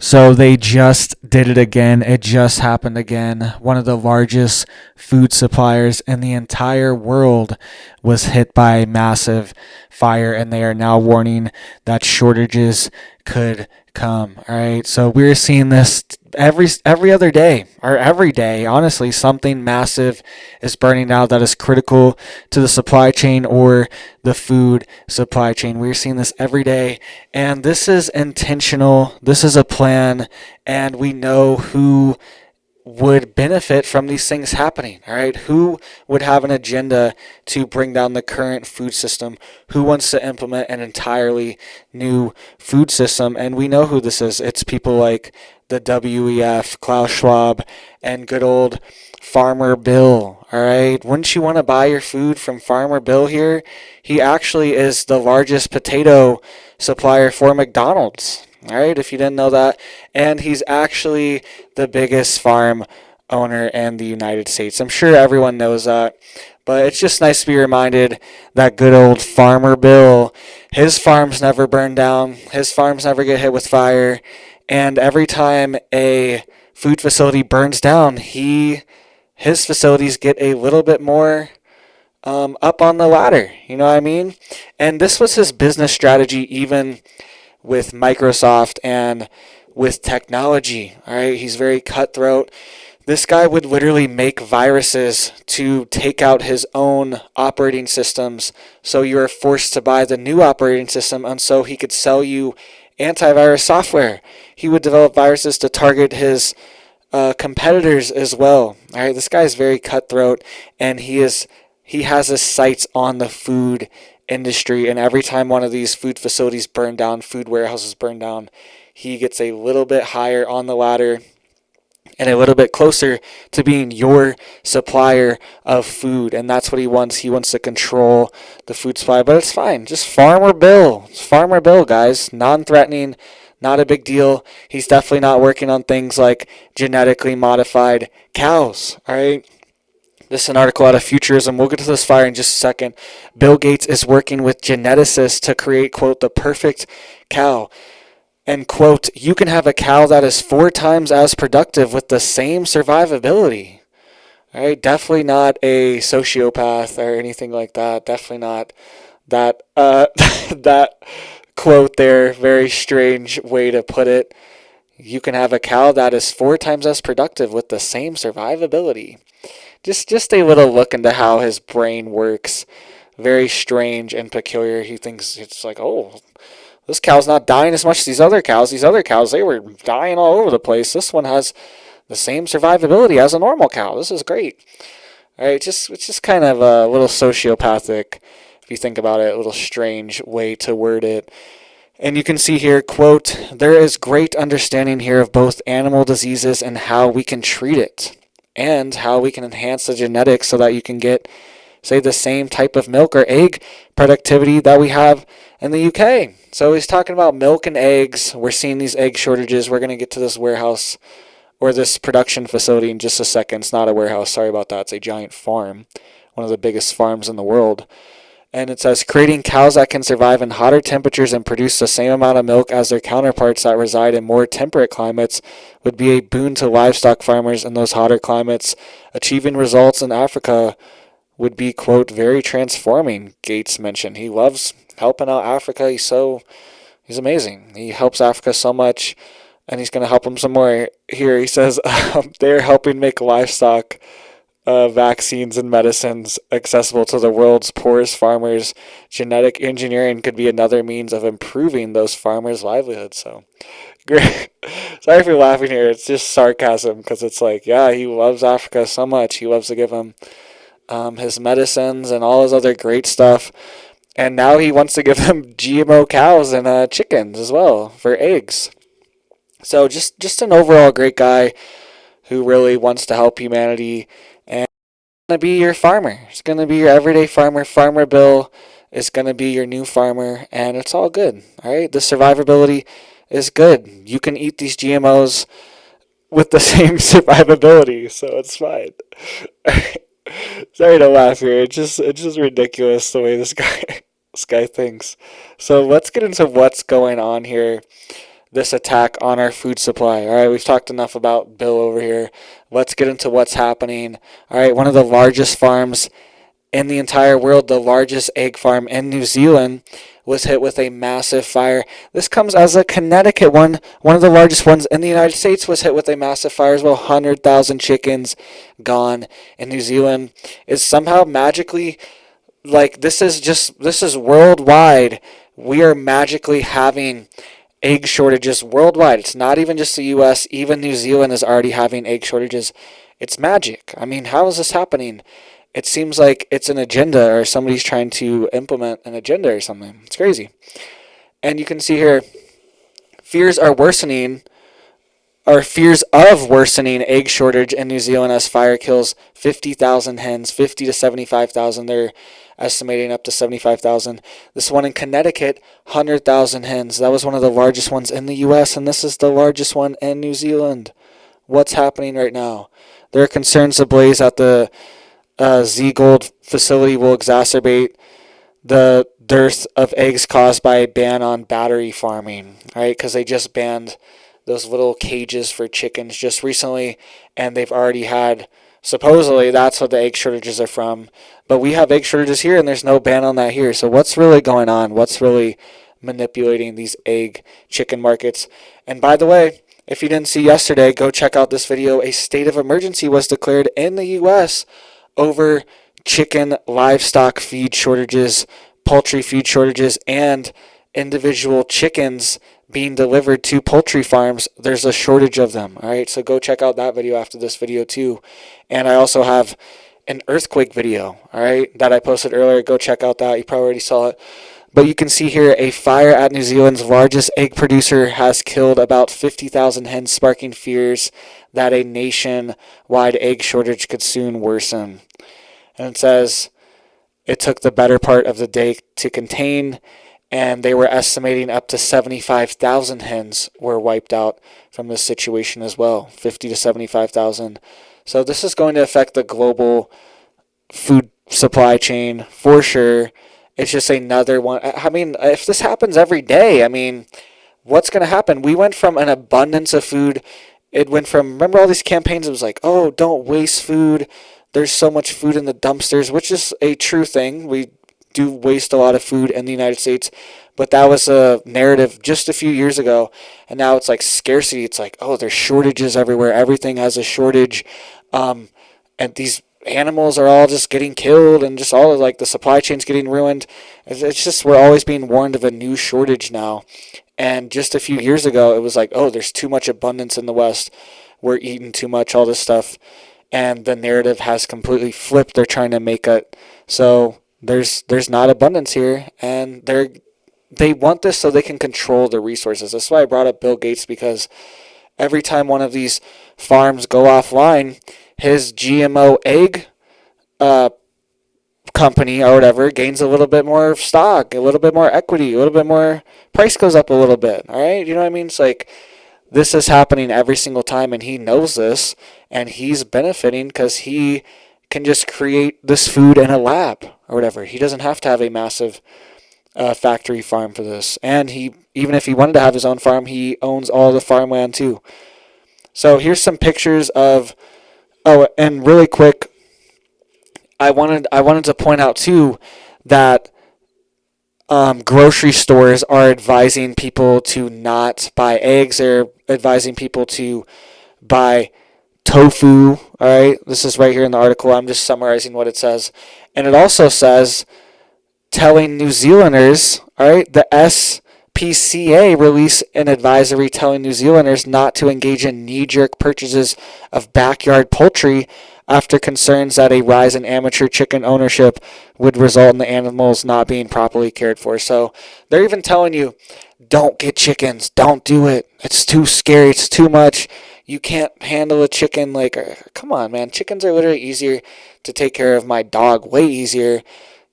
So they just did it again. It just happened again. One of the largest food suppliers in the entire world was hit by massive fire, and they are now warning that shortages could come. All right. So we're seeing this every other day, or every day. Honestly, something massive is burning out that is critical to the supply chain or the food supply chain. We're seeing this every day, and this is intentional. This is a plan, and we know who would benefit from these things happening. All right, who would have an agenda to bring down the current food system? Who wants to implement an entirely new food system? And we know who this is. It's people like the WEF, Klaus Schwab, and good old Farmer Bill. All right, wouldn't you want to buy your food from Farmer Bill here? He actually is the largest potato supplier for McDonald's. All right, if you didn't know that. And he's actually the biggest farm owner in the United States. I'm sure everyone knows that. But it's just nice to be reminded that good old Farmer Bill, his farms never burn down. His farms never get hit with fire. And every time a food facility burns down, his facilities get a little bit more up on the ladder. You know what I mean? And this was his business strategy even with Microsoft and with technology. All right, he's very cutthroat. This guy would literally make viruses to take out his own operating systems, so you're forced to buy the new operating system, and so he could sell you antivirus software. He would develop viruses to target his competitors as well. All right, this guy is very cutthroat, and he has his sights on the food industry, and every time one of these food facilities burn down, food warehouses burn down, he gets a little bit higher on the ladder and a little bit closer to being your supplier of food. And that's what he wants. He wants to control the food supply. But it's fine. Just Farmer Bill. It's Farmer Bill, guys. Non-threatening. Not a big deal. He's definitely not working on things like genetically modified cows. All right. This is an article out of Futurism. We'll get to this fire in just a second. Bill Gates is working with geneticists to create, quote, the perfect cow. And, quote, you can have a cow that is 4 times as productive with the same survivability. All right, definitely not a sociopath or anything like that. Definitely not that that quote there. Very strange way to put it. You can have a cow that is 4 times as productive with the same survivability. Just a little look into how his brain works. Very strange and peculiar. He thinks it's like, oh, this cow's not dying as much as these other cows. These other cows, they were dying all over the place. This one has the same survivability as a normal cow. This is great. All right, it's just kind of a little sociopathic, if you think about it, a little strange way to word it. And you can see here, quote, there is great understanding here of both animal diseases and how we can treat it, and how we can enhance the genetics so that you can get, say, the same type of milk or egg productivity that we have in the UK. So he's talking about milk and eggs. We're seeing these egg shortages. We're going to get to this warehouse or this production facility in just a second. It's not a warehouse. Sorry about that. It's a giant farm, one of the biggest farms in the world. And it says, creating cows that can survive in hotter temperatures and produce the same amount of milk as their counterparts that reside in more temperate climates would be a boon to livestock farmers in those hotter climates. Achieving results in Africa would be, quote, very transforming, Gates mentioned. He loves helping out Africa. He's amazing. He helps Africa so much, and he's going to help them some more. Here he says they're helping make livestock vaccines and medicines accessible to the world's poorest farmers. Genetic engineering could be another means of improving those farmers' livelihoods. So, great. Sorry for laughing here. It's just sarcasm, because it's like, yeah, he loves Africa so much. He loves to give them his medicines and all his other great stuff. And now he wants to give them GMO cows and chickens as well for eggs. So just an overall great guy who really wants to help humanity. And going to be your farmer. It's going to be your everyday farmer. Farmer Bill is going to be your new farmer, and it's all good. All right, the survivability is good. You can eat these GMOs with the same survivability, so it's fine. Sorry to laugh here. It's just ridiculous the way this guy thinks. So let's get into what's going on here. this attack on our food supply. All right, we've talked enough about Bill over here. Let's get into what's happening. All right, one of the largest farms in the entire world, the largest egg farm in New Zealand, was hit with a massive fire. This comes as a Connecticut one of the largest ones in the United States, was hit with a massive fire as well. 100,000 chickens gone. In New Zealand is somehow magically, like, this is worldwide. We are magically having egg shortages worldwide. It's not even just the US. Even New Zealand is already having egg shortages. It's magic. I mean, how is this happening? It seems like it's an agenda, or somebody's trying to implement an agenda or something. It's crazy. And you can see here, fears of worsening egg shortage in New Zealand as fire kills 50,000 hens, 50 to 75,000. They're estimating up to 75,000. This one in Connecticut, 100,000 hens. That was one of the largest ones in the U.S., and this is the largest one in New Zealand. What's happening right now? There are concerns the blaze at the Z-Gold facility will exacerbate the dearth of eggs caused by a ban on battery farming, right? Because they just banned those little cages for chickens just recently, and they've already had, supposedly that's what the egg shortages are from. But we have egg shortages here, and there's no ban on that here. So what's really going on? What's really manipulating these egg chicken markets? And by the way, if you didn't see yesterday, go check out this video. A state of emergency was declared in the U.S. over chicken livestock feed shortages, poultry feed shortages, and individual chickens being delivered to poultry farms. There's a shortage of them. All right, so go check out that video after this video too. And I also have an earthquake video, all right, that I posted earlier. Go check out that. You probably already saw it. But you can see here a fire at New Zealand's largest egg producer has killed about 50,000 hens, sparking fears that a nationwide egg shortage could soon worsen. And it says it took the better part of the day to contain, and they were estimating up to 75,000 hens were wiped out from this situation as well, 50 to 75,000. So this is going to affect the global food supply chain for sure. It's just another one. I mean, if this happens every day, I mean, what's going to happen? We went from an abundance of food. It went from, remember all these campaigns? It was like, oh, don't waste food. There's so much food in the dumpsters, which is a true thing. We do waste a lot of food in the United States, but that was a narrative just a few years ago. And now it's like scarcity. It's like, oh, there's shortages everywhere. Everything has a shortage. And these animals are all just getting killed, and just all of, like, the supply chain's getting ruined. It's just, we're always being warned of a new shortage now. And just a few years ago, it was like, oh, there's too much abundance in the West. We're eating too much, all this stuff. And the narrative has completely flipped. They're trying to make it so there's not abundance here, and they want this so they can control the resources. That's why I brought up Bill Gates, because every time one of these farms go offline, his GMO egg company or whatever gains a little bit more stock, a little bit more equity, a little bit more, price goes up a little bit. All right, you know what I mean? It's like, this is happening every single time, and he knows this, and he's benefiting because he can just create this food in a lab or whatever. He doesn't have to have a massive factory farm for this. And he, even if he wanted to have his own farm, he owns all the farmland too. So here's some pictures of, oh, and really quick, I wanted to point out too that grocery stores are advising people to not buy eggs. They're advising people to buy tofu. All right, this is right here in the article. I'm just summarizing what it says. And it also says, telling New Zealanders, all right, the SPCA released an advisory telling New Zealanders not to engage in knee-jerk purchases of backyard poultry after concerns that a rise in amateur chicken ownership would result in the animals not being properly cared for. So they're even telling you, don't get chickens. Don't do it. It's too scary. It's too much. You can't handle a chicken. Like, come on, man. Chickens are literally easier to take care of. My dog, way easier.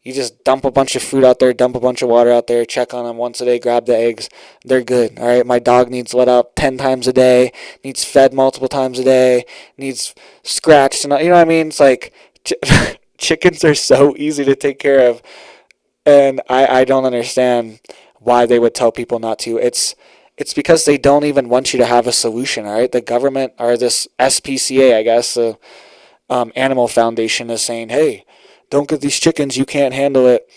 You just dump a bunch of food out there, dump a bunch of water out there, check on them once a day, grab the eggs. They're good. All right, my dog needs let out 10 times a day, needs fed multiple times a day, needs scratched. And you know what I mean? It's like chickens are so easy to take care of. And I don't understand why they would tell people not to. It's It's because they don't even want you to have a solution, all right? The government, or this SPCA, I guess, the Animal Foundation, is saying, hey, don't get these chickens, you can't handle it.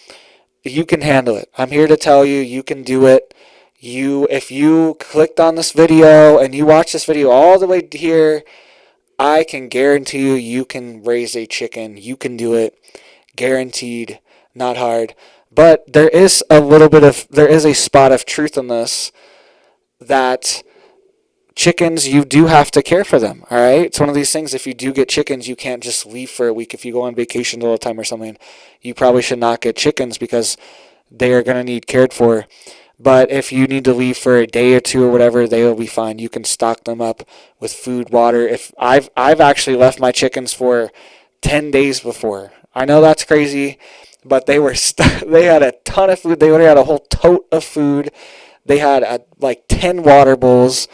You can handle it. I'm here to tell you, you can do it. If you clicked on this video and you watch this video all the way here, I can guarantee you, you can raise a chicken. You can do it. Guaranteed. Not hard. But there is a spot of truth in this, that chickens, you do have to care for them, all right? It's one of these things, if you do get chickens, you can't just leave for a week. If you go on vacation all the time or something, you probably should not get chickens because they are going to need cared for. But if you need to leave for a day or two or whatever, they will be fine. You can stock them up with food, water. If I've actually left my chickens for 10 days before. I know that's crazy, but they were they had a ton of food. They already had a whole tote of food. They had like 10 water bowls,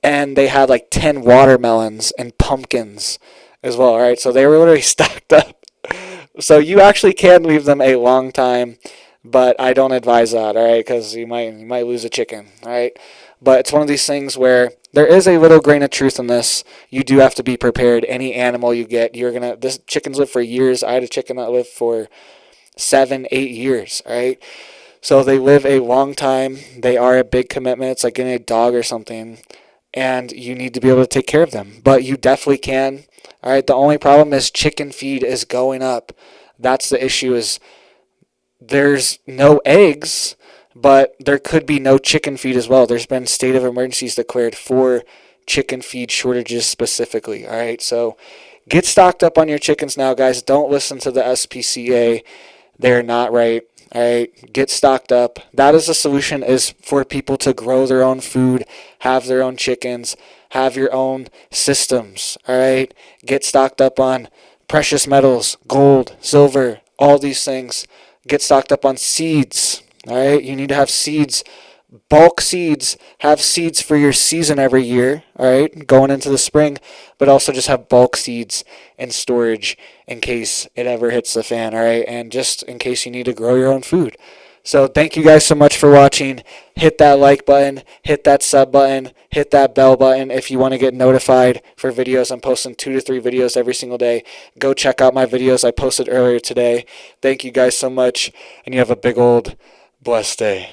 and they had like 10 watermelons and pumpkins as well, all right? So they were literally stocked up. So you actually can leave them a long time, but I don't advise that, all right? Because you might lose a chicken, all right? But it's one of these things where there is a little grain of truth in this. You do have to be prepared. Any animal you get, this chickens live for years. I had a chicken that lived for 7-8 years, all right? So they live a long time. They are a big commitment. It's like getting a dog or something, and you need to be able to take care of them. But you definitely can. All right, the only problem is chicken feed is going up. That's the issue, is there's no eggs, but there could be no chicken feed as well. There's been state of emergencies declared for chicken feed shortages specifically. All right, so get stocked up on your chickens now, guys. Don't listen to the SPCA. They're not right. All right, get stocked up. That is the solution, is for people to grow their own food, have their own chickens, have your own systems. All right, get stocked up on precious metals, gold, silver, all these things. Get stocked up on seeds. All right, you need to have seeds, bulk seeds. Have seeds for your season every year, all right, going into the spring, but also just have bulk seeds in storage in case it ever hits the fan, all right, and just in case you need to grow your own food. So thank you guys so much for watching. Hit that like button, hit that sub button, hit that bell button if you want to get notified for videos. I'm posting 2 to 3 videos every single day. Go check out my videos I posted earlier today. Thank you guys so much, and you have a big old blessed day.